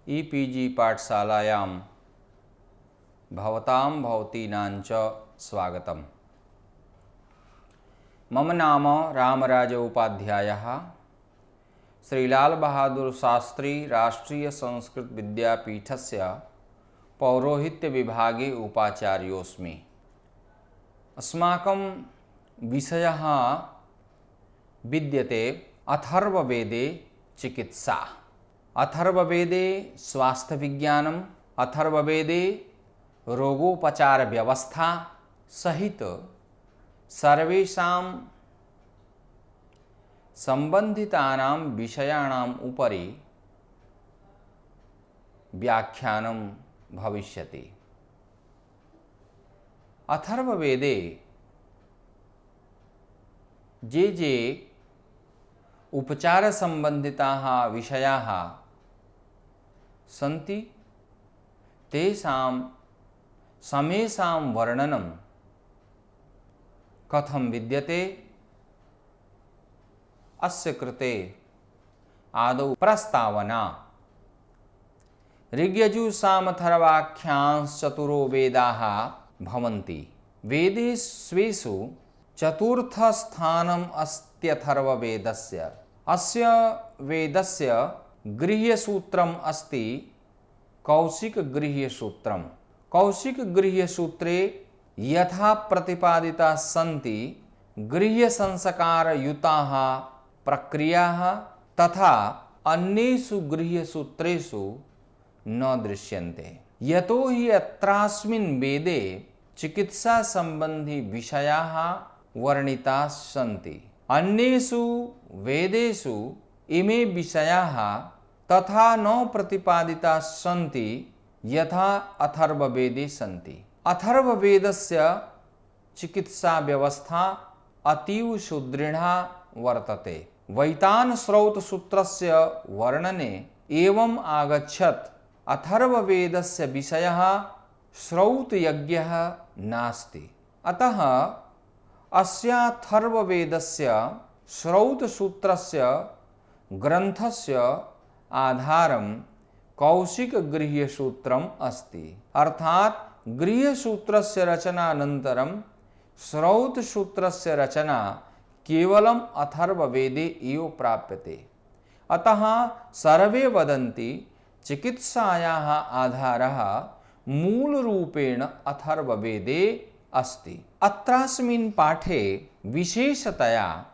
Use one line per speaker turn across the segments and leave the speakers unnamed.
E-PG पाठशालायां भवतां भवतीनां च स्वागतम्। मम नाम रामराज उपाध्यायः। श्रीलाल बहादुर शास्त्री राष्ट्रीय संस्कृत विद्यापीठस्य पौरोहित्य विभागे उपाचार्योऽस्मि। अस्माकं विषयः विद्यते अथर्ववेदे चिकित्सा। अथर्ववेदे स्वास्थ्य विज्ञानम, अथर्ववेदे रोगोपचार व्यवस्था सहित सर्वेषां संबंधितानां विषयाणाम् उपरि व्याख्यानं भविष्यति। अथर्ववेदे जे उपचार संबंधिताः विषयाः सन्ति तेषां समेषां वर्णनं कथं विद्यते अस्य कृते आदौ प्रस्तावना। ऋग्यजुसामथर्वाख्यांश्चतुरो वेदाः भवन्ति। वेदेष्वेषु चतुर्थस्थानम् अस्त्यथर्ववेदस्य। अस्य वेदस्य गृह्यसूत्रम् अस्ति कौशिकगृह्यसूत्रम्। कौशिकगृह्यसूत्रे यथा प्रतिपादिताः सन्ति गृह्यसंस्कारयुताः प्रक्रियाः तथा अन्येषु गृह्यसूत्रेषु न दृश्यन्ते। यतो हि अत्रास्मिन् वेदे चिकित्सा संबंधी विषयाः वर्णिताः सन्ति। अन्येषु वेदेषु इमे विषयाः तथा न प्रतिपादिताः सन्ति यथा अथर्ववेदे सन्ति। अथर्ववेदस्य चिकित्सा व्यवस्था अतीव सुदृढ़ा वर्तते। वैतानश्रौतसूत्रस्य वर्णने एवम् आगच्छत् अथर्ववेदस्य विषयः श्रौतयज्ञः नास्ति। अतः अस्याथर्ववेदस्य श्रौतसूत्रस्य ग्रन्थस्य आधारं कौशिकगृह्यसूत्रम् अस्ति। अर्थात् गृह्यसूत्रस्य रचनानन्तरं श्रौतसूत्रस्य रचना केवलम् अथर्ववेदे एव प्राप्यते। अतः सर्वे वदन्ति चिकित्सायाः आधारः मूलरूपेण अथर्ववेदे अस्ति। अत्रास्मिन् पाठे विशेषतया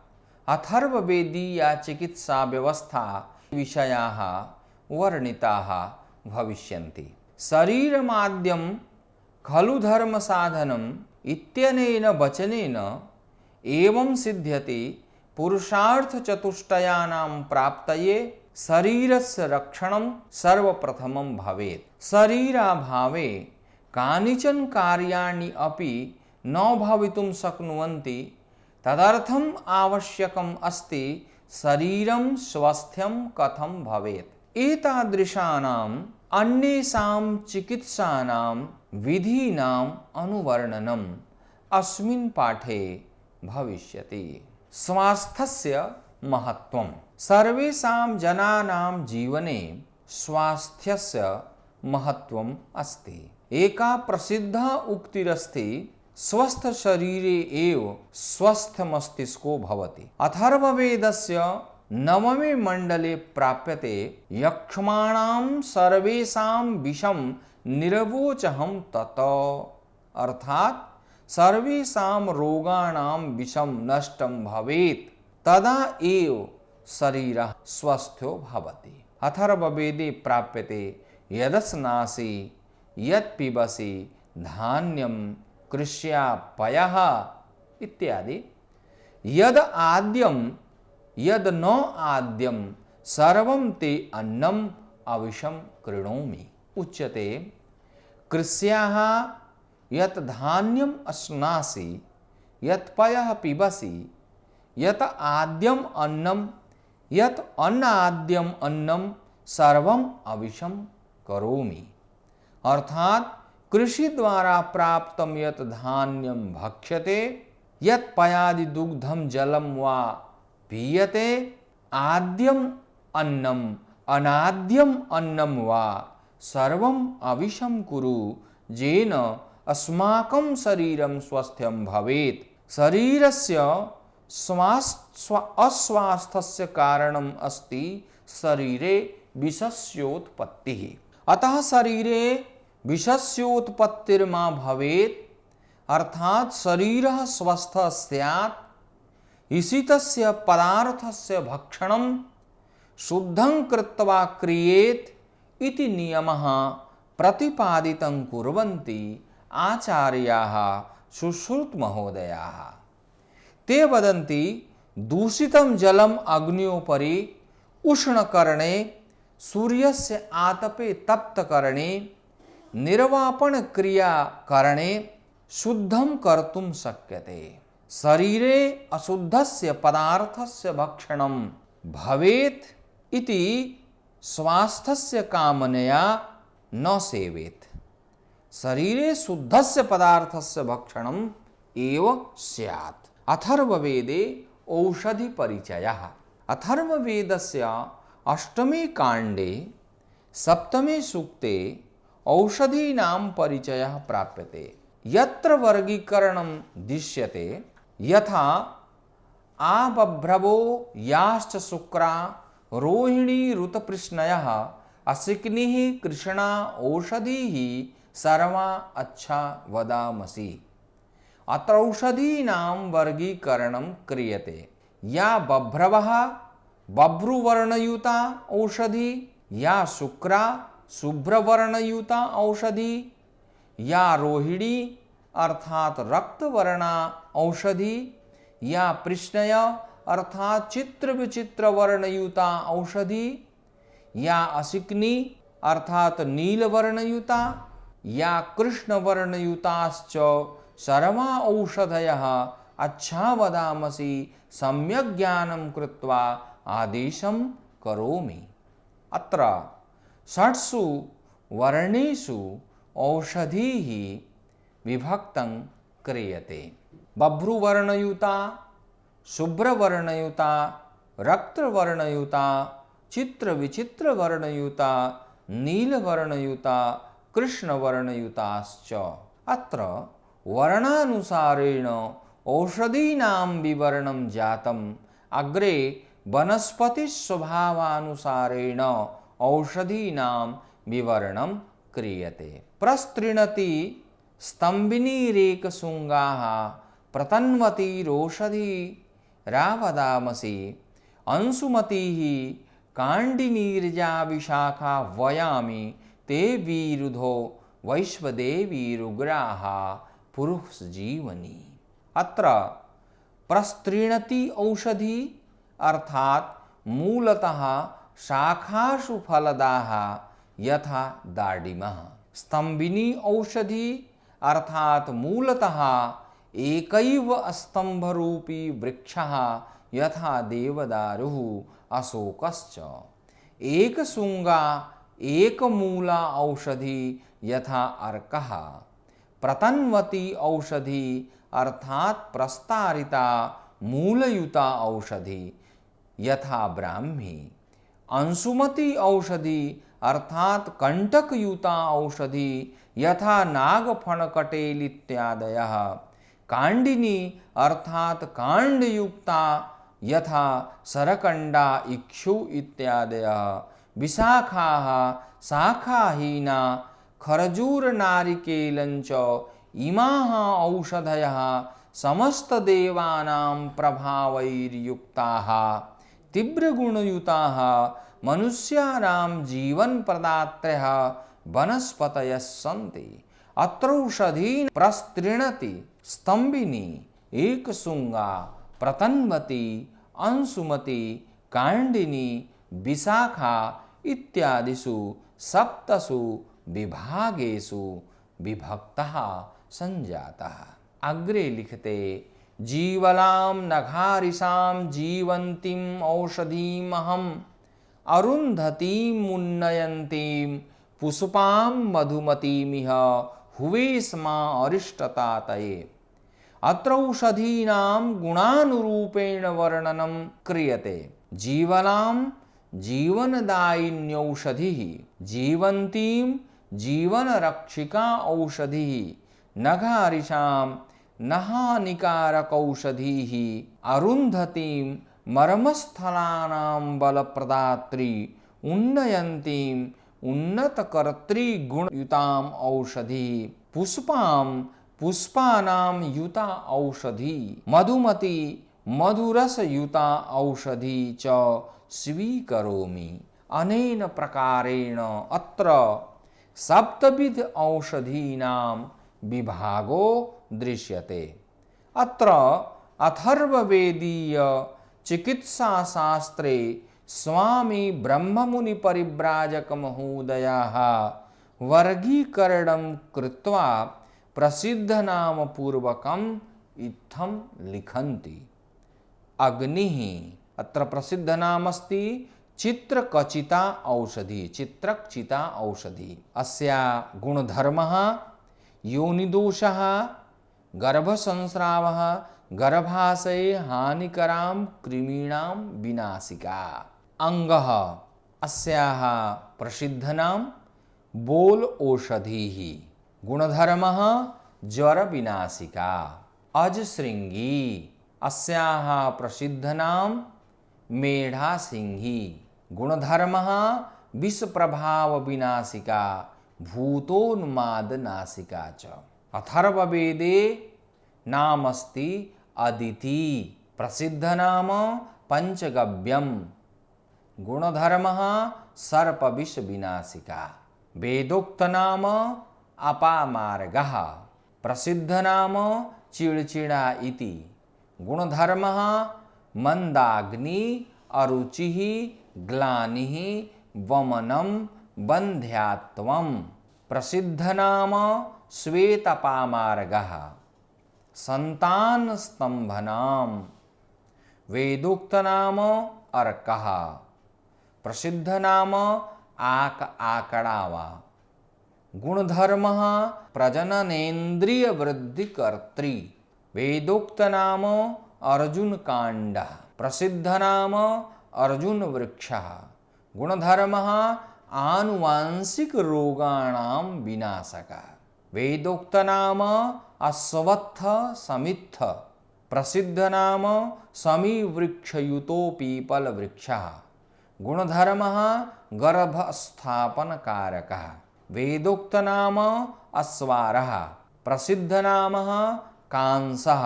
अथर्ववेदीया चिकित्सा व्यवस्था विषयाः वर्णिताः भविष्यन्ति। शरीरमाद्यं खलु धर्म साधनम् इत्यनेन वचनेन एवं सिद्ध्यति पुरुषार्थ चतुष्टयानां प्राप्तये शरीरस्य रक्षणं सर्वप्रथमं भवेत्। शरीराभावे कानिचन कार्याणि अपि न भवितुं शक्नुवन्ति। तदर्थम् आवश्यकम् अस्ति शरीरं स्वस्थं कथं भवेत्। एतादृशानाम् अन्येषां चिकित्सानां विधीनाम् अनुवर्णनम् अस्मिन् पाठे भविष्यति। स्वास्थ्यस्य महत्त्वम्। सर्वेषां जनानां जीवने स्वास्थ्यस्य महत्त्वम् अस्ति। एका प्रसिद्धा उक्तिरस्ति स्वस्थ शरीरे एव स्वस्थ मस्तिष्को भवति। अथर्ववेदस्य नवमे मंडले प्राप्यते यक्ष्माणां सर्वेषां विषं निरवोचहं तत। अर्थात् सर्वेषां रोगाणां विषं नष्टं भवेत् तदा एव शरीरः स्वस्थो भवति। अथर्ववेदे प्राप्यते यदस्नासि यत्पिबसि धान्यं कृष्यापयः इत्यादि। यद आद्यं यद न आद्यं सर्वं ते अन्नम अविशं कृणोमि उच्यते। कृष्याः यत् धान्यम् अस्नासि यत् पयः पिबसि यत् आद्यम् अन्नं यत् अन्नाद्यम् अन्नं सर्वम् अविशं करोमि। अर्थात कृषि द्वारा प्राप्तं यत् धान्यं भक्ष्यते यत् पयादि दुग्धं जलं वा पीयते आद्यम अन्नम अनाद्यम अन्नम वा सर्वम अविषम कुरु जेन अस्माकं शरीरं स्वस्थ्यं भवेत्। शरीरस्य अस्वास्थ्यस्य कारणम् अस्ति शरीरे विषस्योत्पत्तिः। अतः शरीरे विषस्योत्पत्तिर्मा भवेत्, अर्थात शरीरः स्वस्थः स्यात्। ईशितस्य पदार्थस्य भक्षणं शुद्धं कृत्वा क्रियेत् इति नियमः प्रतिपादितं कुर्वन्ति आचार्याः सुश्रुतमहोदयाः। ते वदन्ति दूषितं जलम् अग्न्योपरि उष्णकरणे सूर्यस्य आतपे तप्तकरणे निर्वापणक्रियाकरणे शुद्धं कर्तुं शक्यते। शरीरे अशुद्धस्य पदार्थस्य भक्षणं भवेत् इति स्वास्थ्यस्य कामनया न सेवेत्। शरीरे शुद्धस्य पदार्थस्य भक्षणम् एव स्यात्। अथर्ववेदे औषधि परिचयः। अथर्ववेदस्य अष्टमे काण्डे सप्तमे सूक्ते औषधीनां परिचयः प्राप्यते। यत्र वर्गीकरणं दृश्यते यथा आबभ्रवो याश्च शुक्रा रोहिणी ऋतपृष्णयः असिक्निः कृष्णा औषधीः सर्वा अच्छा वदामसि। अत्र औषधीनां वर्गीकरणं क्रियते। या बभ्रवः बभ्रुवर्णयुता औषधि, या शुक्रा शुभ्रवर्णयुता औषधि, या रोहिणी अर्थात रक्तवर्णा औषधि, या पृष्णय अर्थात चित्र विचित्र वर्णयुता औषधि, या असिक्नी अर्थात नीलवर्णयुता, या कृष्णवर्णयुताश्च सर्वा औषधयः अच्छा वदामसि सम्यक् ज्ञानं कृत्वा आदेशं करोमि। अत्र षट्सु वर्णेषु औषधीः विभक्तं क्रियते। बभ्रुवर्णयुता, शुभ्रवर्णयुता, रक्तवर्णयुता, चित्रविचित्रवर्णयुता, नीलवर्णयुता, कृष्णवर्णयुताश्च। अत्र वर्णानुसारेण औषधीनां विवरणं जातम्। अग्रे वनस्पतिस्वभावानुसारेण औषधीनां विवरणं क्रियते। प्रस्तृणति स्तम्भिनीरेकशृङ्गाः प्रतन्वतिरोषधीरावदामसि। अंशुमतिः काण्डिनीर्जा विशाखा वयामि ते विरुधो वैश्वदेवीरुग्राः पुरुषजीवनी। अत्र प्रस्तृणति औषधि अर्थात मूलतः शाखासु फलदाः यथा दाडिमः। स्तम्भिनी औषधि अर्थात मूलतः एकैव स्तम्भरूपी वृक्षः यथा देवदारुः अशोकश्च। एकशृङ्गा एकमूला औषधि यथा अर्कः। प्रतन्वती औषधि अर्थात प्रस्तारिता मूलयुता औषधि यथा ब्राह्मी। अंशुमती औषधि अर्थात कंटकयुता औषधि यथा नागफणकटेल इत्यादयः। कांडिनी अर्थात कांडयुक्ता यथा सरकंडा इक्षु इत्यादयः। विशाखाः शाखाहीना खरजूर नारिकेलञ्च इमाः औषधयः समस्तदेवानां प्रभावैर्युक्ताः तीव्रगुणयुताः मनुष्याणां जीवनप्रदात्रयः वनस्पतयः सन्ति। अत्रौषधीन् प्रस्तृणति स्तम्भिनी एकशृङ्गा प्रतन्वती अंशुमती काण्डिनी विशाखा इत्यादिषु सप्तसु विभागेषु विभक्तः संजातः। अग्रे लिखते जीवलां नघारिषां जीवन्तीं औषधीमहम् अरुन्धतीं मुन्नयन्तीं पुष्पां मधुमतीमिह हुवे स्मा अरिष्टतातये। अत्र औषधीनां गुणानुरूपेण वर्णनं क्रियते। जीवलां जीवनदायिन्यौषधिः जीवन्तीं जीवनरक्षिका औषधिः नघारिषां नहानिकारकौषधिः अरुन्धतीं मर्मस्थलानां बलप्रदात्री उन्नयन्तीं उन्नतकर्त्री गुणयुताम् औषधिः पुष्पां पुष्पानां युता औषधि मधुमती मधुरसयुता औषधि च स्वीकरोमि। अनेन प्रकारेण अत्र सप्तविध औषधीनां विभागो दृश्यते। अत्र अथर्ववेदीय चिकित्साशास्त्रे स्वामी ब्रह्ममुनि परिव्राजक महोदयाः वर्गीकरणं कृत्वा प्रसिद्धनाम पूर्वकम् इत्थं लिखन्ति। अग्निः अत्र प्रसिद्धनाम अस्ति चित्रकचिता औषधि चित्रकचिता औषधि अस्या गुणधर्मः योनिदोषः गर्भसंस्रावः गर्भाशये हानिकरां कृमीणां विनाशिका अंगः अस्याः प्रसिद्धनाम बोल औषधिः गुणधर्मः ज्वर विनाशिका अजशृंगी अस्याः प्रसिद्धनाम मेढासिंही गुणधर्मः विषप्रभाव विनाशिका भूतोन्मादनाशिका च। अथर्ववेदे नामस्ति अदिति प्रसिद्धनाम पंचगव्यम गुणधर्मः सर्पविष विनाशिका वेदोक्तनाम अपामार्गः प्रसिद्धनाम चिड़चिड़ा इति गुणधर्मः मंदाग्नि अरुचिः ग्लानिः वमनं बन्ध्यात्वं प्रसिद्धनाम श्वेतपामार्गः संतानस्तंभनां वेदोक्तनाम अर्कः प्रसिद्धनाम आकड़ावा गुणधर्मः प्रजननेन्द्रिय वृद्धिकर्त्री वेदोक्तनाम अर्जुनकाण्डः प्रसिद्धनाम अर्जुन वृक्षः गुणधर्मः आनुवांशिक रोगाणां विनाशकः वेदोक्तनाम अश्वत्थ समित्थ प्रसिद्धनाम समीवृक्षयुतो पीपल वृक्षः गुणधर्मः गर्भस्थापनकारकः वेदोक्तनाम अश्वारः प्रसिद्धनामः कांसः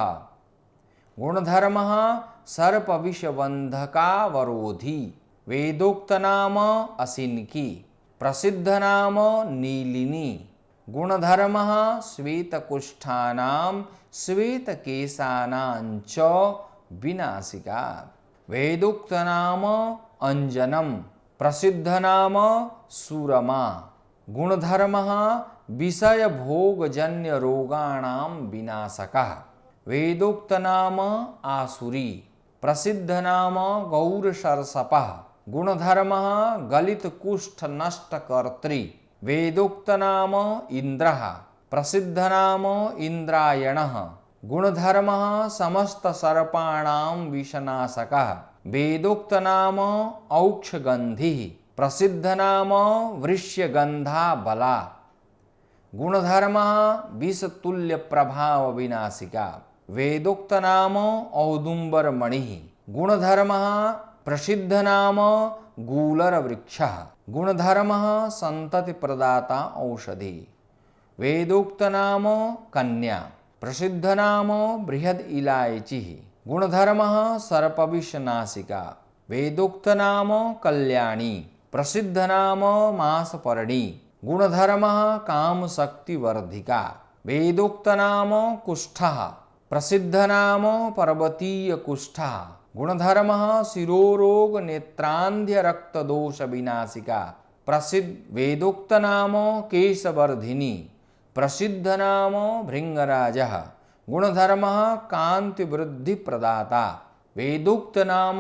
गुणधर्मः सर्पविषबन्धकावरोधी वेदोक्तनाम असिन्की प्रसिद्धनाम नीलिनी गुणधर्मः श्वेतकुष्ठानां श्वेतकेशानां च विनाशिका वेदोक्तनाम अंजनम प्रसिद्धनाम सूरमा गुणधर्मः विषय भोगजन्य रोगाणां विनाशकः वेदोक्तनाम आसुरी प्रसिद्धनाम गौरसर्षपः गुणधर्मः गलितकुष्ठ नष्टकर्त्री वेदोक्तनाम इंद्रः प्रसिद्धनाम इंद्रायणः गुणधर्मः समस्तसर्पाणां विषनाशकः वेदोक्तनाम औक्षगन्धिः प्रसिद्धनाम वृष्यगन्धाबला गुणधर्मः विषतुल्यप्रभाव विनाशिका वेदोक्तनाम औदुम्बरमणिः गुणधर्मः प्रसिद्धनाम गूलरवृक्षः गुणधर्मः सन्ततिप्रदाता औषधि वेदोक्तनाम कन्या प्रसिद्धनाम बृहद इलायचिः गुणधर्मः सर्पविषनाशिका वेदोक्तनाम कल्याणी प्रसिद्धनाम मासपर्णी गुणधर्मः कामशक्तिवर्धिका वेदोक्तनाम कुष्ठः प्रसिद्धनाम पर्वतीयकुष्ठः गुणधर्मः शिरोरोग नेत्रान्ध्य रक्तदोष विनाशिका प्रसिद्ध वेदोक्तनाम केशवर्धिनी प्रसिद्धनाम भृंगराजः गुणधर्मः कान्तिवृद्धिप्रदाता वेदोक्तनाम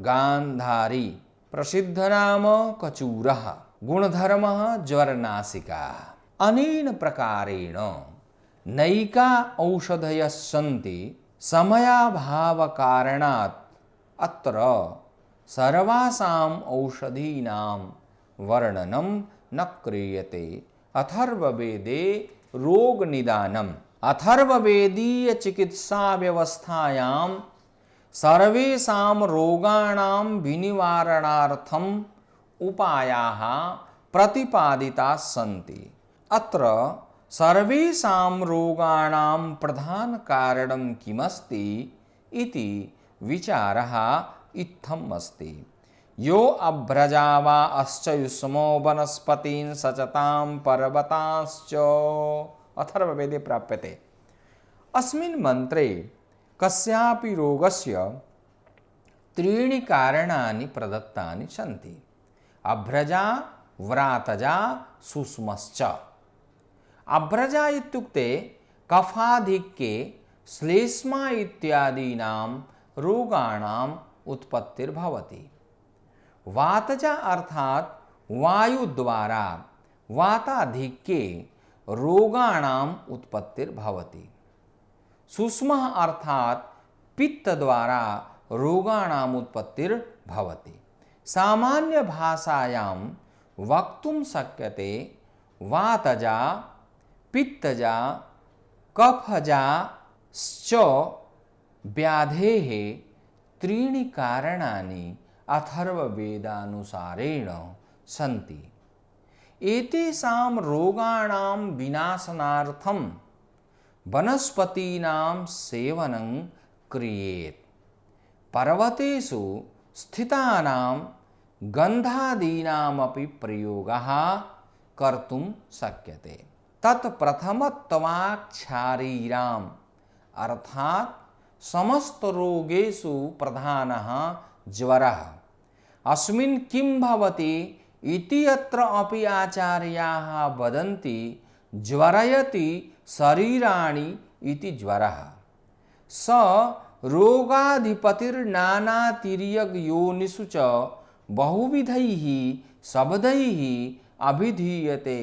गान्धारी प्रसिद्धनाम कचूरः गुणधर्मः ज्वरनाशिका अनेन प्रकारेण नैका औषधयः सन्ति समयाभावकारणात् अत्र सर्वासाम औषधीनां वर्णनम न क्रियते अथर्ववेदे रोग निदानम। अथर्ववेदीय चिकित्सा व्यवस्थायां सर्वेषां रोगाणां विनिवारणार्थम उपायाः प्रतिपादिताः सन्ति। अत्र सर्वेषां रोगाणां प्रधान कारणं किमस्ति इति विचारः इत्थम् अस्ति। यो अभ्रजा वा अश्चयुष्मो वनस्पतीन् सचतां पर्वतांश्च अथर्ववेदे प्राप्यते। अस्मिन् मन्त्रे कस्यापि रोगस्य त्रीणि कारणानि प्रदत्तानि सन्ति। अभ्रजा, व्रातजा, सूक्ष्मश्च। अभ्रजा इत्युक्ते कफाधिक्ये श्लेष्मा इत्यादीनां रोगाणाम् उत्पत्तिर्भवति। वातजा अर्थात् वायुद्वारा वाताधिक्ये रोगाणाम् उत्पत्तिर्भवति। सूक्ष्मः अर्थात् पित्तद्वारा रोगाणाम् उत्पत्तिर्भवति। सामान्य भाषायां वक्तुं शक्यते वातजा, पित्तजा, कफजा श्च व्याधेः त्रीणि कारणानि अथर्ववेदानुसारेण सन्ति। एतेषां रोगाणां विनाशनार्थं वनस्पतीनां सेवनं क्रियेत्। पर्वतेषु स्थितानां गन्धादीनामपि प्रयोगः कर्तुं शक्यते। तत् प्रथमत्वाक्षारीराम् अर्थात् समस्त रोगेषु प्रधानः ज्वरः। अस्मिन् किं भवति इति अत्र अपि आचार्याः वदन्ति ज्वरयति शरीराणि इति ज्वरः। स रोगाधिपतिर्नानातिर्यग्योनिषु च बहुविधैः शब्दैः अभिधीयते।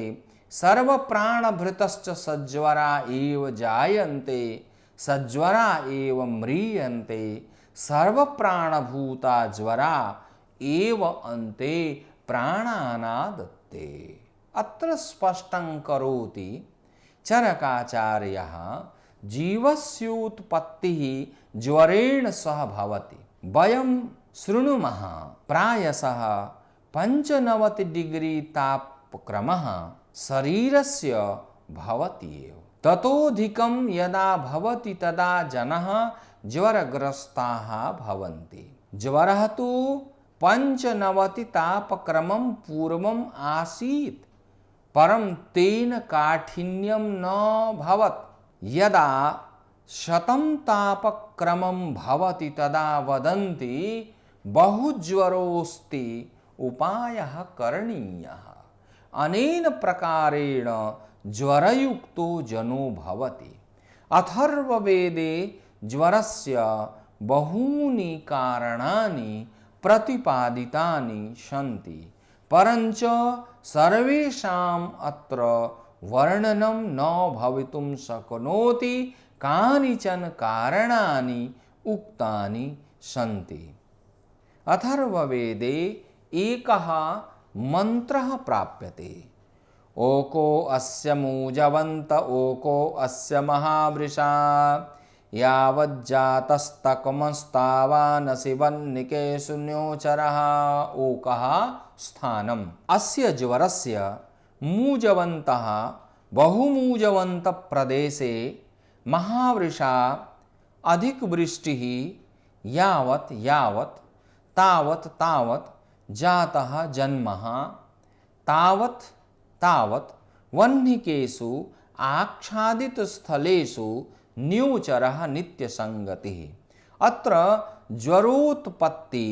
सर्वप्राणभृतश्च सज्वरा एव जायन्ते सज्वरा एव म्रियन्ते सर्वप्राणभूता ज्वरा एव अन्ते प्राणानादत्ते। अत्र स्पष्टं करोति चरकाचार्यः जीवस्योत्पत्तिः ज्वरेण सह भवति। वयं शृणुमः प्रायशः 95 डिग्री तापक्रमः शरीरस्य भवति एव। ततोऽधिकं यदा भवति तदा जनाः ज्वरग्रस्ताः भवन्ति। ज्वरः तु 95 तापक्रमं पूर्वम् आसीत्, परं तेन काठिन्यं न भवत्। यदा 100 तापक्रमं भवति तदा वदन्ति बहुज्वरोऽस्ति, उपायः करणीयः। अनेन प्रकारेण ज्वरयुक्तो जनो भवति। अथर्ववेदे ज्वरस्य बहूनि कारणानि प्रतिपादितानि सन्ति, परञ्च सर्वेषाम् अत्र वर्णनं न भवितुं शक्नोति। कानिचन कारणानि उक्तानि सन्ति। अथर्ववेदे एकः मन्त्रः प्राप्यते। ओको अस्य मूजवन्त ओको अस्य महावृषा यावज्जातस्तकमस्तावानशिवन्निके शून्योचरः। ओकः स्थानम्। अस्य ज्वरस्य मूजवन्तः बहुमूजवन्तप्रदेशे महावृषा अधिकवृष्टिः यावत् यावत् तावत् तावत् जातः जन्मः तावत् तावत् वह्निकेषु आच्छादितस्थलेषु न्यूचरः नित्यसंगतिः। अत्र ज्वरोत्पत्ति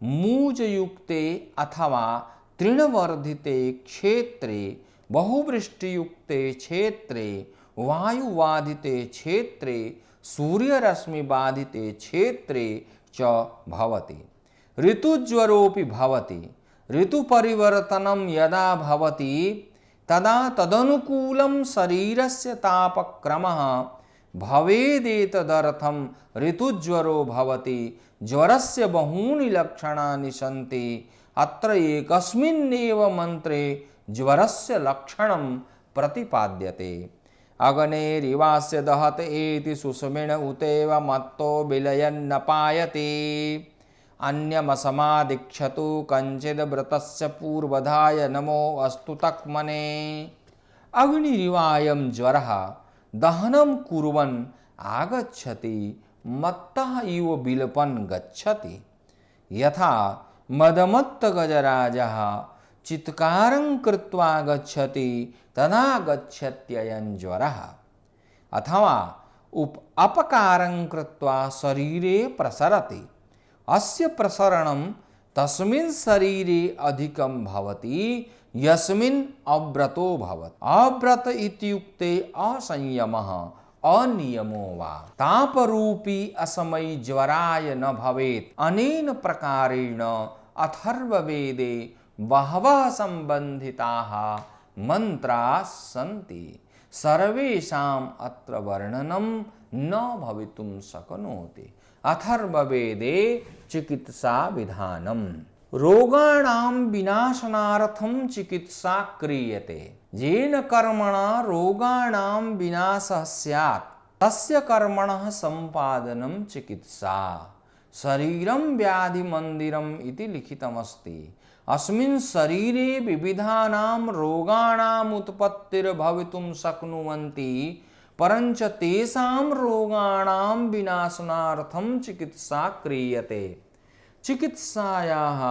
मूजयुक्ते अथवा तृणवर्धिते क्षेत्रे, बहुवृष्टियुक्ते क्षेत्रे, वायुबाधिते क्षेत्रे, सूर्यरश्मिबाधिते क्षेत्रे च भवति। ऋतुज्वरोऽपि भवति। ऋतुपरिवर्तनं यदा भवति तदा तदनुकूलं शरीरस्य तापक्रमः भवेदेतदर्थं ऋतुज्वरो भवति ज्वरस्य बहूनि लक्षणानि सन्ति अत्र एकस्मिन्नेव मन्त्रे ज्वरस्य लक्षणं प्रतिपाद्यते अग्नेरिवास्य दहत एति सुषुमिण उतेव मत्तो विलयन्नपायते अन्यमसमादिक्षतु कञ्चिद्व्रतस्य पूर्वधाय नमो अस्तु तक्मने। अग्निरिवायं ज्वरः दहनं कुर्वन् आगच्छति मत्तः इव विलपन् गच्छति यथा मदमत्तगजराजः चित्कारं कृत्वा गच्छति तदा गच्छत्ययं ज्वरः अथवा अपकारं कृत्वा शरीरे प्रसरति अस्य प्रसरणं तस्मिन् शरीरे अधिकं भवति यस्मिन् अव्रतो भवति। अव्रत इत्युक्ते असंयमः अनियमो वा तापरूपी असमयी ज्वराय न भवेत्। अनेन प्रकारेण अथर्ववेदे बहवः सम्बन्धिताः मंत्राः सन्ति सर्वेषाम् अत्र वर्णनं न भवितुं शक्नोति। अथर्ववेदे चिकित्सा विधानम् रोगाणां विनाशनार्थं चिकित्सा क्रियते येन कर्मणा रोगाणां विनाशः स्यात् तस्य कर्मणः सम्पादनं चिकित्सा। शरीरं व्याधि मंदिरम् इति लिखितमस्ति। अस्मिन् शरीरे विविधानां रोगाणाम् उत्पत्तिर्भवितुं शक्नुवन्ति परञ्च तेषां रोगाणां विनाशनार्थं चिकित्सा क्रियते। चिकित्सायाः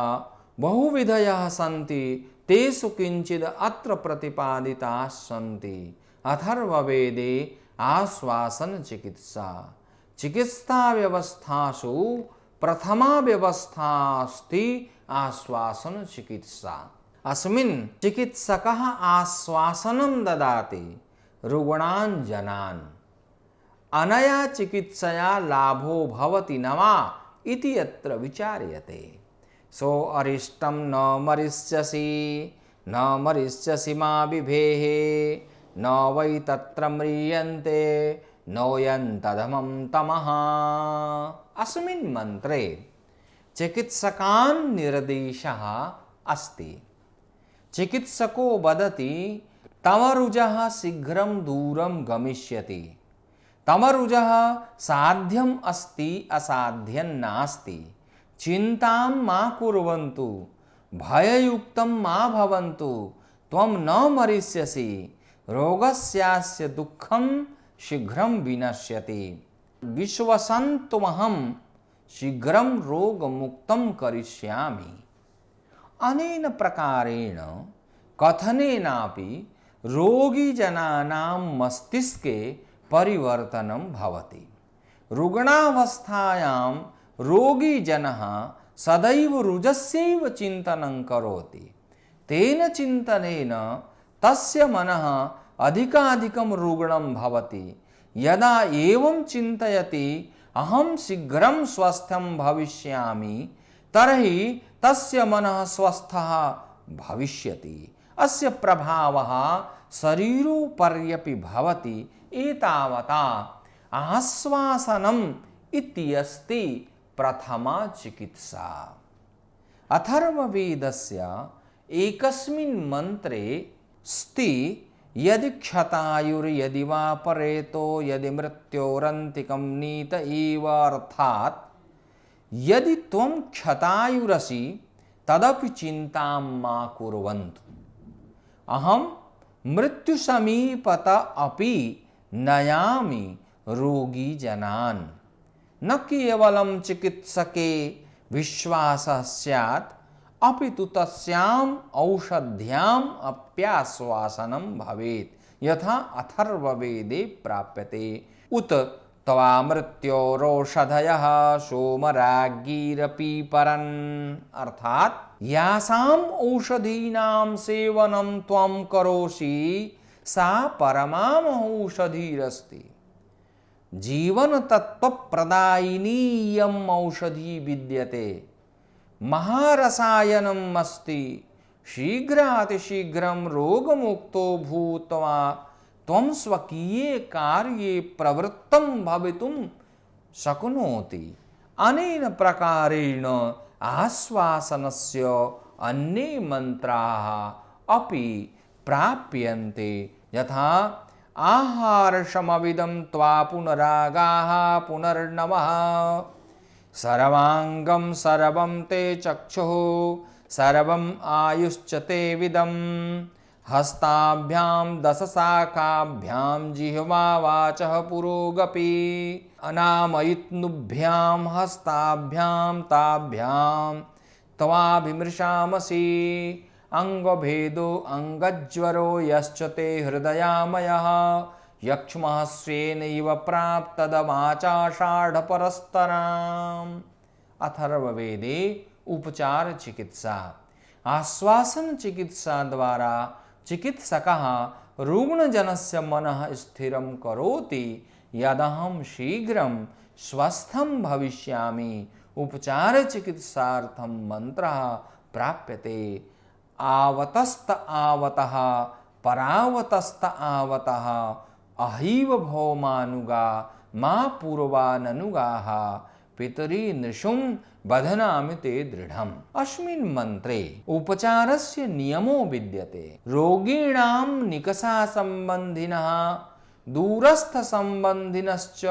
बहुविधयः सन्ति तेषु किञ्चित् अत्र प्रतिपादिताः सन्ति। अथर्ववेदे आश्वासन चिकित्सा चिकित्सा व्यवस्थासु प्रथमा व्यवस्था अस्ति आश्वासन चिकित्सा। अस्मिन् चिकित्सकः आश्वासनं ददाति रुग्णान् जनान्। अनया चिकित्सया लाभो भवति न वा इति अत्र विचार्यते। सो अरिष्टं न मरिष्यसि न मरिष्यसि मा बिभेः न वै तत्र म्रियन्ते नोयन्तधमं तमः। अस्मिन् मन्त्रे चिकित्सकान् निर्देशः अस्ति। चिकित्सको वदति तमरुजः शीघ्रं दूरं गमिष्यति तमरुजः साध्यम् अस्ति असाध्यं नास्ति चिन्तां मा कुर्वन्तु भययुक्तं मा भवन्तु त्वं न मरिष्यसि रोगस्यास्य दुःखं शीघ्रं विनश्यति विश्वसन्तुमहं शीघ्रं रोगमुक्तं करिष्यामि। अनेन प्रकारेण कथनेनापि रोगीजनानां मस्तिष्के परिवर्तनं भवति। रुग्णावस्थायां रोगीजनः सदैव रुजस्यैव चिन्तनं करोति। तेन चिन्तनेन तस्य मनः अधिकाधिकं रुग्णं भवति। यदा एवं चिन्तयति अहं शीघ्रं स्वस्थं भविष्यामि तर्हि तस्य मनः स्वस्थः भविष्यति। अस्य प्रभावः शरीरोपर्यपि भवति। एतावता आश्वासनम् इत्यस्ति प्रथमा चिकित्सा। अथर्ववेदस्य एकस्मिन् मन्त्रे स्ति यदि क्षतायुर्यदि वा परेतो यदि मृत्योरन्तिकं नीत एव अर्थात् यदि त्वं क्षतायुरसि तदपि चिन्तां मा कुर्वन्तु अहं मृत्युसमीपत अपि नयामि रोगी जनान्। न केवलं चिकित्सके विश्वासः स्यात् अपितु तस्याम् औषध्याम् अप्याश्वासनं भवेत् यथा अथर्ववेदे प्राप्यते। उत तवा मृत्योरौषधयः सोमराज्ञीरपि परन् अर्थात् यासाम् औषधीनां सेवनं त्वं करोषि सा परमाम औषधीरस्ति। जीवन तत्व प्रदायिनी इयम् औषधी विद्यते महारसायनम् अस्ति। शीघ्रातिशीघ्रं रोगमुक्तो भूत्वा त्वं स्वकीये कार्ये प्रवृत्तं भवितुं शक्नोति। अनेन प्रकारेण आश्वासनस्य अन्ये मंत्राः अपि प्राप्यन्ते, यथा आहारशमविदं त्वा पुनरागाः पुनर्नवः, सर्वांगं सर्वं ते चक्षुः सर्वम् आयुश्च ते विदं, हस्ताभ्यां दशशाखाभ्यां जिह्वा वाचः पुरोगपि, अनामयित्नुभ्यां हस्ताभ्यां ताभ्यां त्वाभिमृशामसि, अंगभेदो अंगज्वरो यश्च ते हृदयामयः, यक्ष्मः स्वेनैव प्राप्तदवाचाषाढपरस्तराम्। अथर्ववेदे उपचार चिकित्सा। आश्वासन चिकित्सा द्वारा चिकित्सकः रुग्णजनस्य मनः स्थिरं करोति, यदहं शीघ्रं स्वस्थं भविष्यामि। उपचार चिकित्सार्थं मंत्रः प्राप्यते। आवतस्त आवतः परावतस्त आवतः अहीव भौमानुगा मा पूर्वाननुगाः पितरी नृषुं बधनामि ते दृढ़म्। अस्मिन् मन्त्रे उपचारस्य नियमो विद्यते। रोगिणां निकषा सम्बन्धिनः दूरस्थ सम्बन्धिनश्च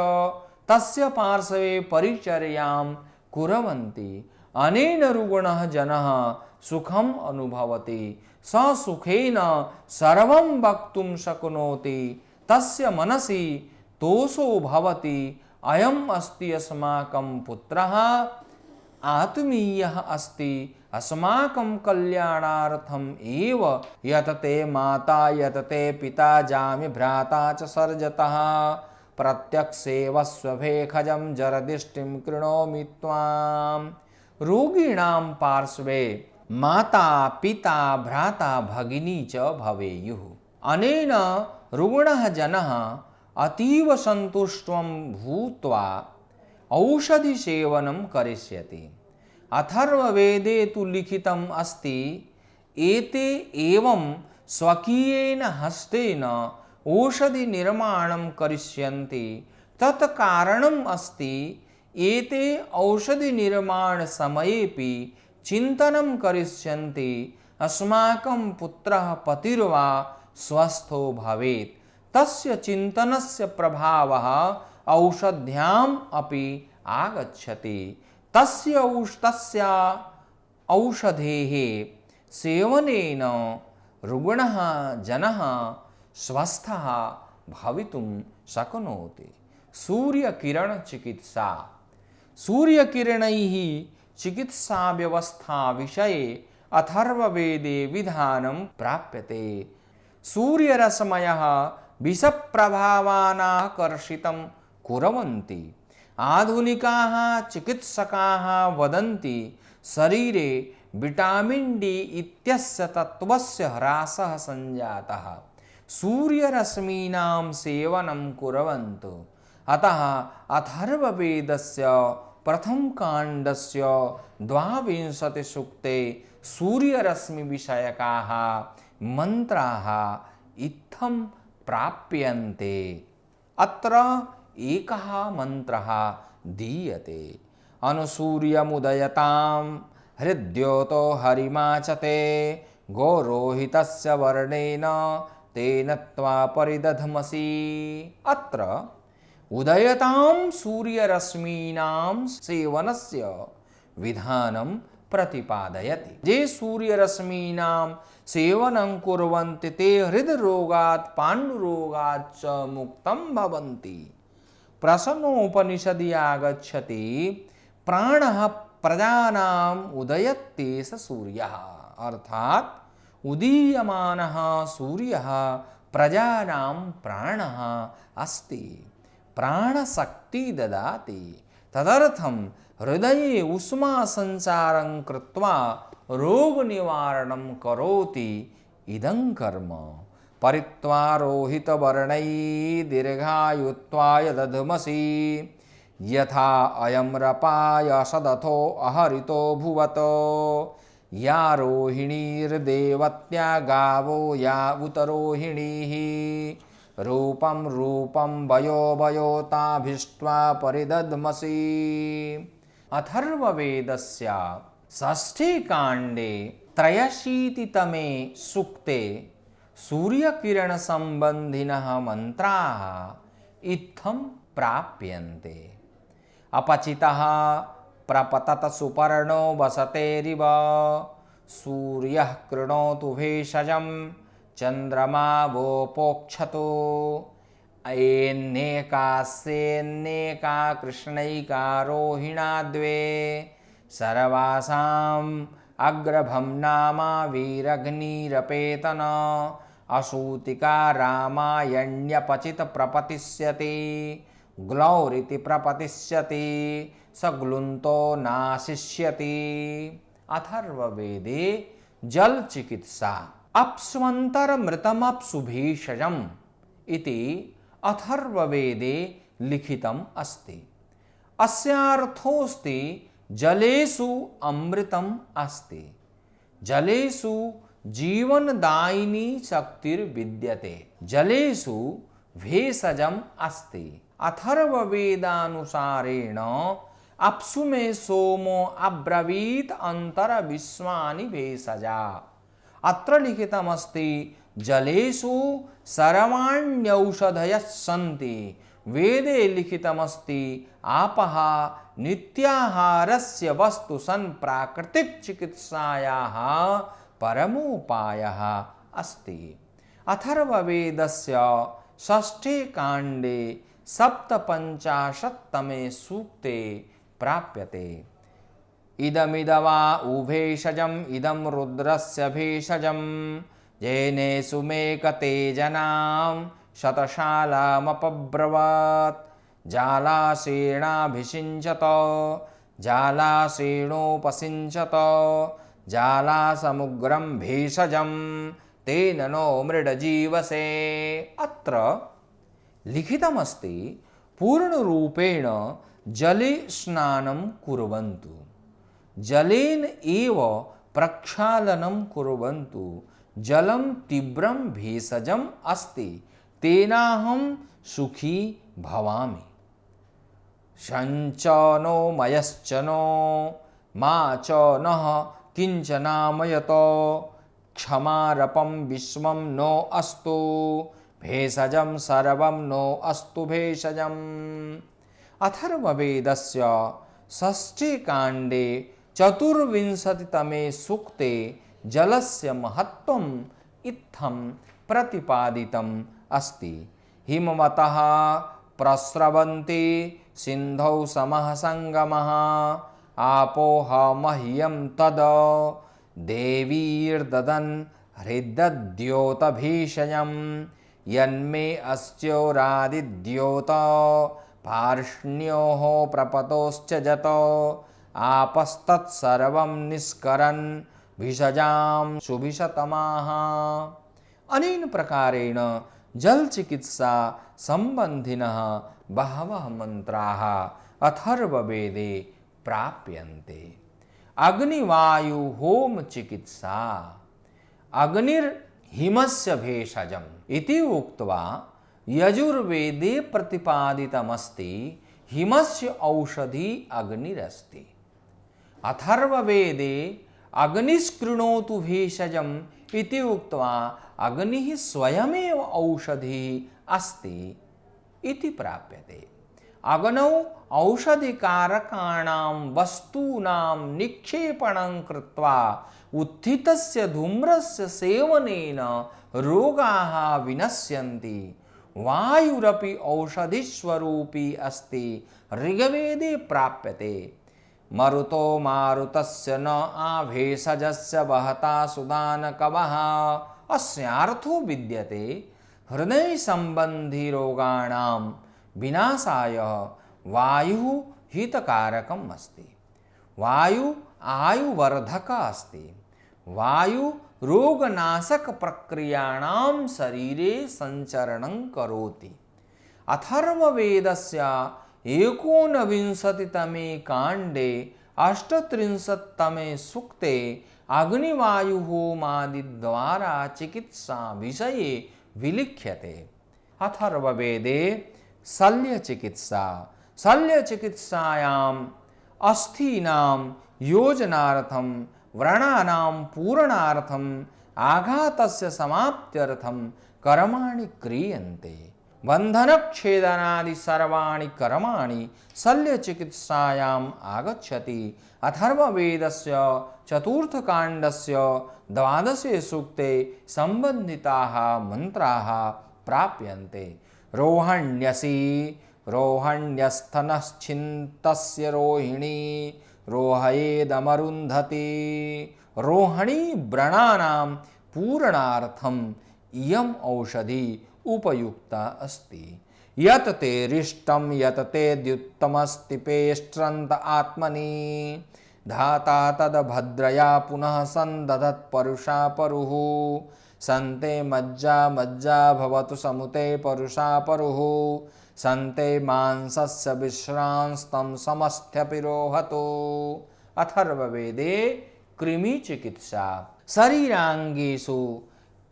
तस्य पार्श्वे परिचर्यां कुर्वन्ति। अनेन रुग्णः जनः सुखम् अनुभवति, स सुखेन सर्वं वक्तुं शक्नोति, तस्य मनसि तोषो भवति। अयम् अस्ति अस्माकं पुत्रः, आत्मीयः अस्ति, अस्माकं कल्याणार्थम् एव यतते माता यतते पिता जामि भ्राता च सर्जतः, प्रत्यक्षेवस्वभेखजं जरदिष्टिं कृणोमि त्वाम्। रोगिणां पार्श्वे माता पिता भ्राता भगिनी च भवेयुः। अनेन रुग्णः जनः अतीव सन्तुष्टं भूत्वा औषधि सेवनं करिष्यति। अथर्ववेदे तु लिखितम् अस्ति, एते एवं स्वकीयेन हस्तेन औषधि निर्माणं करिष्यन्ति। तत् कारणम् अस्ति, एते औषधि निर्माण समयेपि चिन्तनं करिष्यन्ति, अस्माकं पुत्रः पतिर्वा स्वस्थो भवेत्। तस्य चिन्तनस्य प्रभावः औषध्याम् अपि आगच्छति। तस्य औषधेः सेवनेन रुग्णः जनः स्वस्थः भवितुं शक्नोति। सूर्यकिरण चिकित्सा। सूर्यकिरणैः चिकित्सा व्यवस्था विषये अथर्ववेदे विधानं प्राप्यते। सूर्यरश्मयः विषप्रभावानाकर्षितं कुर्वन्ति। आधुनिकाः चिकित्सकाः वदन्ति, शरीरे विटामिन् डी इत्यस्य तत्त्वस्य ह्रासः सञ्जातः। सूर्यरश्मीनां सेवनं कुर्वन्तु। अतः अथर्ववेदस्य प्रथमकाण्डस्य 22 सूक्ते सूर्यरश्मिविषयकाः मन्त्राः इत्थं प्राप्यन्ते। अत्र एकः मन्त्रः दीयते। अनुसूर्यमुदयतां हृद्योतो हरिमाचते, गोरोहितस्य वर्णेन तेन त्वा परिदधमसि। अत्र उदयतां सूर्यरश्मीनां सेवनस्य विधानं प्रतिपादयति। ये सूर्यरश्मीनां सेवनं कुर्वन्ति ते हृदरोगात् पाण्डुरोगात् च मुक्तं भवन्ति। प्रश्नोपनिषदि आगच्छति, प्राणः प्रजानाम् उदयत्येष सूर्यः। अर्थात् उदीयमानः सूर्यः प्रजानां प्राणः अस्ति, प्राणशक्ति ददाति। तदर्थं हृदये उष्मा संचारं कृत्वा रोग निवारणं करोति इदं कर्म। परित्वा रोहित वर्णै दीर्घायुत्वाय दधमसि, यथा अयं रपाय सदथो अहरितो भुवतो। या रोहिणीर्देवत्या गावो या उतरोहिणीः, रूपं रूपं वयो वयोताभिष्ट्वा परिदद्मसि। अथर्ववेदस्य षष्ठे काण्डे त्रयशीतितमे सूक्ते सूर्यकिरणसम्बन्धिनः मन्त्राः इत्थं प्राप्यन्ते। अपचितः प्रपतत सुपर्णो वसतेरिव, सूर्यः कृणोतु भेषजं चन्द्रमा वोपोक्षतो। एन्नेकास्येन्नेका कृष्णैका रोहिणा द्वे, सर्वासाम् अग्रभं नामा वीरग्निरपेतन। असूतिका रामायण्यपचित प्रपतिष्यति, ग्लौरिति प्रपतिष्यति, स ग्लुन्तो नाशिष्यति। अथर्ववेदे जल चिकित्सा अप्स्वन्तरमृतमप्सु भेषजम् इति अथर्ववेदे लिखितम् अस्ति। अस्यार्थोऽस्ति जलेषु अमृतम् अस्ति, जलेषु जीवनदायिनी शक्तिर्विद्यते, जलेषु भेषजम् अस्ति। अथर्ववेदानुसारेण अप्सु मे सोमो अब्रवीत् अंतर विश्वानि भेषजा। अत्र लिखितमस्ति जलेषु सर्वाण्यौषधयः सन्ति। वेदे लिखितमस्ति आपः नित्याहारस्य वस्तु सन् प्राकृतिक चिकित्सायाः परमोपायः अस्ति। अथर्ववेदस्य षष्ठे काण्डे सप्तपञ्चाशत्तमे सूक्ते प्राप्यते। इदमिदवा उभेषजम् इदं रुद्रस्य भेषजं, येनेषु मेकतेजनां शतशालामपब्रवात्। जालासेणाभिषिञ्चत जालासेणोपसिञ्चत, जालासमुग्रं भेषजं तेन नो मृडजीवसे। अत्र लिखितमस्ति पूर्णरूपेण जले स्नानं कुर्वन्तु, जलेन एव प्रक्षालनं कुर्वन्तु। जलं तीव्रं भेषजम् अस्ति, तेनाहं सुखी भवामि। शञ्चनो मयश्चनो मा च नः किञ्चनामयत, क्षमारपं विश्वं नो अस्तु भेषजं सर्वं नो अस्तु भेषजम्। अथर्ववेदस्य षष्ठे काण्डे चतुर्विंशतितमे सूक्ते जलस्य महत्त्वम् इत्थं प्रतिपादितम् अस्ति। हिमवतः प्रस्रवन्ति सिन्धौ समः संगमः, आपोह मह्यं तद देवीर्ददन् हृद्द्योतभीषजं। यन्मे अस्योरादिद्योत पार्ष्ण्योः प्रपतोश्च जत, आपस्तत्सर्वं निष्करन् भिषजां सुभिषतमाः। अनेन प्रकारेण जल चिकित्सा संबंधिनः बहवः मंत्राः अथर्ववेदे प्राप्यन्ते। अग्निवायु होम चिकित्सा अग्निर्हिमस्य भेषजम् इति उक्त्वा यजुर्वेदे प्रतिपादितमस्ति हिमस्य औषधि अग्निरस्ति। अथर्ववेदे अग्निष्कृणोतु भेषजम् इति उक्त्वा अग्निः स्वयमेव औषधिः अस्ति इति प्राप्यते। अग्नौ औषधिकारकाणां वस्तूनां निक्षेपणं कृत्वा उत्थितस्य धूम्रस्य सेवनेन रोगाः विनश्यन्ति। वायुरपि औषधिस्वरूपी अस्ति, ऋग्वेदे प्राप्यते। मरुतो मारुतस्य न आभेषजस्य वहता सुदानकवः। अस्यार्थो विद्यते हृदय संबंधी रोगाणां विनाशाय वायुः हितकारकम् अस्ति। वायु आयुवर्धक अस्ति। वायु रोगनाशक प्रक्रियाणां शरीरे संचरणं करोति। अथर्ववेदस्य 19तमे काण्डे 38तमे सूक्ते अग्निवायुहोमादिद्वारा चिकित्सा विषये विलिख्यते। अथर्ववेदे शल्यचिकित्सा शल्यचिकित्सायाम् अस्थीनां योजनार्थं व्रणानां पूरणार्थं आघातस्य समाप्त्यर्थं कर्माणि क्रियन्ते। बन्धनच्छेदनादि सर्वाणि कर्माणि शल्यचिकित्सायाम् आगच्छति। अथर्ववेदस्य चतुर्थकाण्डस्य 12 सूक्ते सम्बन्धिताः मन्त्राः प्राप्यन्ते। रोहण्यसि रोहण्यस्थनश्चिन्तस्य रोहिणी रोहयेदमरुन्धति। रोहिणी व्रणानां पूरणार्थम् इयम् औषधि उपयुक्ता अस्ति। यत् ते रिष्टं यत् ते द्युत्तमस्तिपेष्ट्रन्त आत्मनि धाता तद्भद्रया पुनः सन्दधत् परुषा परुः सन्ते मज्जा मज्जा भवतु समुते परुषा परुः सन्ते मांसस्य विश्रांस्तं समस्थ्यपि रोहतु। अथर्ववेदे कृमिचिकित्सा शरीराङ्गेषु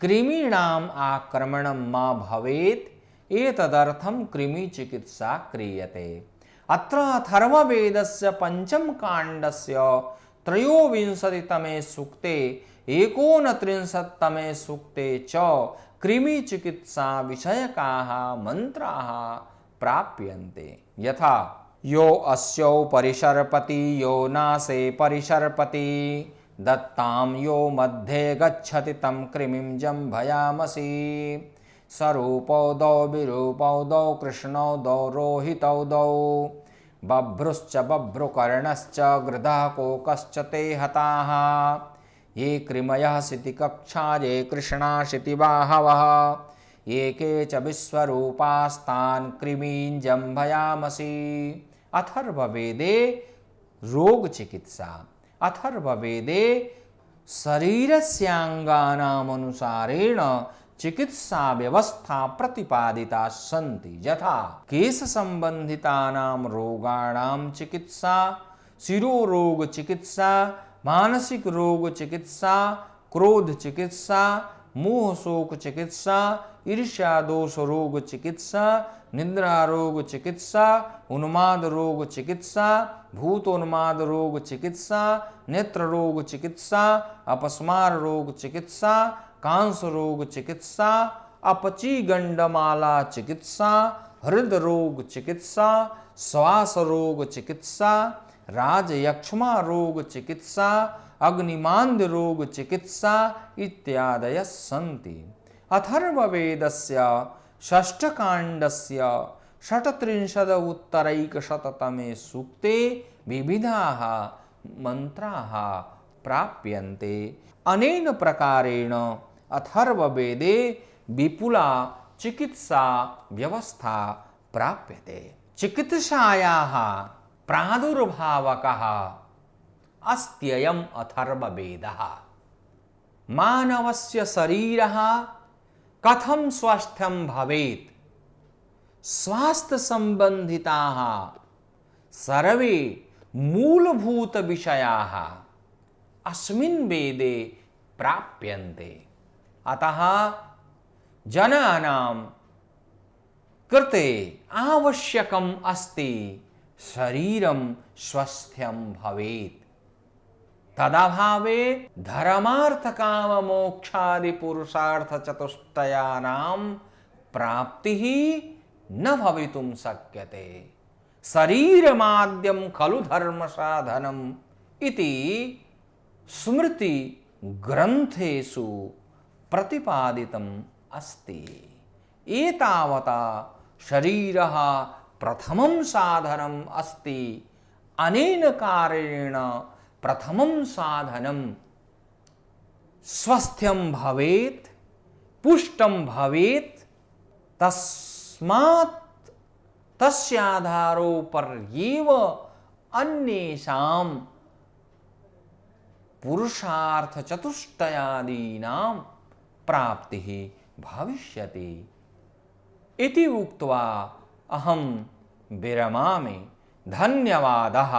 कृमीणाम् आक्रमणं मा भवेत् एतदर्थं कृमिचिकित्सा क्रियते। अत्र अथर्ववेदस्य 5म काण्डस्य 23तमे सूक्ते 29तमे सूक्ते च कृमिचिकित्सा विषयकाः मन्त्राः प्राप्यन्ते। यथा यो अस्यौ परिसर्पति यो नासे परिसर्पति दत्तां यो मध्ये गच्छति तं कृमिं जम्भयामसि। स्वरूपौ द्वौ विरूपौ द्वौ कृष्णौ द्वौ रोहितौ द्वौ बभ्रुश्च बभ्रुकर्णश्च गृधः कोकश्च ते हताः। ये कृमयः शितिकक्षा ये कृष्णाशिति बाहवः ये के च विश्वरूपास्तान् कृमीन् जम्भयामसि। अथर्ववेदे रोगचिकित्सा अथर्ववेदे शरीरस्याङ्गानामनुसारेण चिकित्सा व्यवस्था प्रतिपादिता सन्ति। यथा केश संबंधितानां रोगाणां चिकित्सा शिरोरोग चिकित्सा मानसिक रोग चिकित्सा क्रोध चिकित्सा मोह शोक चिकित्सा ईर्ष्या दोष रोग चिकित्सा निद्रा रोग चिकित्सा उन्माद रोग चिकित्सा भूतोन्माद रोग चिकित्सा नेत्र रोग चिकित्सा अपस्मार रोग चिकित्सा कांस रोग चिकित्सा अपची गंडमाला चिकित्सा हृदय रोग चिकित्सा श्वास रोग चिकित्सा राजयक्ष्मा रोग चिकित्सा अग्निमांद रोग चिकित्सा इत्यादयः सन्ति। अथर्ववेदस्य षष्ठकाण्डस्य 37 सूक्ते विविधाः मन्त्राः प्राप्यन्ते। अनेन प्रकारेण अथर्ववेदे विपुला चिकित्सा व्यवस्था प्राप्यते। चिकित्सायाः प्रादुर्भावकः अस्त्ययम् अथर्ववेदः। मानवस्य शरीरः कथं स्वस्थं भवेत् स्वास्थ्य संबंधिताः सर्वे मूलभूत विषयाः अस्मिन् वेदे प्राप्यन्ते। अतः जनानां कृते आवश्यकम् अस्ति शरीरं स्वस्थं भवेत्। तदभावे धर्मार्थकाममोक्षादि पुरुषार्थ चतुष्टयानां प्राप्तिः न भवितुं शक्यते। शरीरमाद्यं खलु धर्म साधनम् इति स्मृति ग्रन्थेषु प्रतिपादितम् अस्ति। एतावता शरीरः प्रथमं साधनम् अस्ति। अनेन कारणेन प्रथमं साधनं स्वस्थ्यं भवेत् पुष्टं भवेत्। तस्मात् तस्य आधारोपर्येव अन्येषां पुरुषार्थ चतुष्टयादीनां प्राप्तिः भविष्यति इति उक्त्वा अहं विरमामि। धन्यवादः।